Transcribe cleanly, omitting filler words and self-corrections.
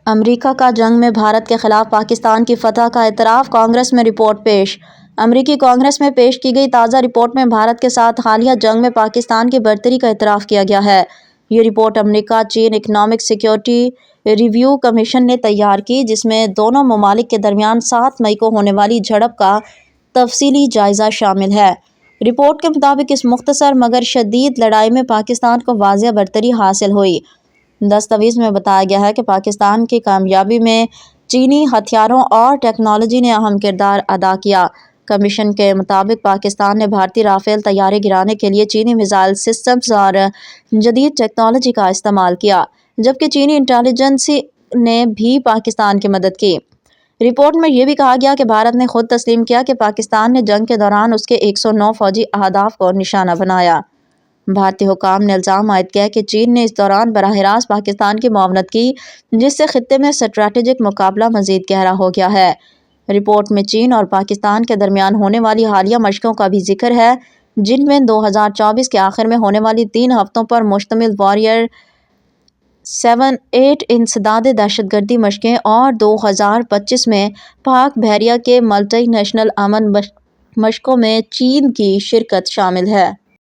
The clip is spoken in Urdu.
امریکہ کا جنگ میں بھارت کے خلاف پاکستان کی فتح کا اعتراف، کانگریس میں رپورٹ پیش۔ امریکی کانگریس میں پیش کی گئی تازہ رپورٹ میں بھارت کے ساتھ حالیہ جنگ میں پاکستان کی برتری کا اعتراف کیا گیا ہے۔ یہ رپورٹ امریکہ چین اکنامک سیکیورٹی ریویو کمیشن نے تیار کی، جس میں دونوں ممالک کے درمیان 7 مئی کو ہونے والی جھڑپ کا تفصیلی جائزہ شامل ہے۔ رپورٹ کے مطابق اس مختصر مگر شدید لڑائی میں پاکستان کو واضح برتری حاصل ہوئی۔ دستاویز میں بتایا گیا ہے کہ پاکستان کی کامیابی میں چینی ہتھیاروں اور ٹیکنالوجی نے اہم کردار ادا کیا۔ کمیشن کے مطابق پاکستان نے بھارتی رافیل طیارے گرانے کے لیے چینی میزائل سسٹمز اور جدید ٹیکنالوجی کا استعمال کیا، جبکہ چینی انٹیلی جنس نے بھی پاکستان کی مدد کی۔ رپورٹ میں یہ بھی کہا گیا کہ بھارت نے خود تسلیم کیا کہ پاکستان نے جنگ کے دوران اس کے 109 فوجی اہداف کو نشانہ بنایا۔ بھارتی حکام نے الزام عائد کیا کہ چین نے اس دوران براہ راست پاکستان کی معاونت کی، جس سے خطے میں اسٹریٹجک مقابلہ مزید گہرا ہو گیا ہے۔ رپورٹ میں چین اور پاکستان کے درمیان ہونے والی حالیہ مشقوں کا بھی ذکر ہے، جن میں 2024 کے آخر میں ہونے والی 3 ہفتوں پر مشتمل واریر 7-8 انسداد دہشت گردی مشقیں اور 2025 میں پاک بحریہ کے ملٹی نیشنل امن مشقوں میں چین کی شرکت شامل ہے۔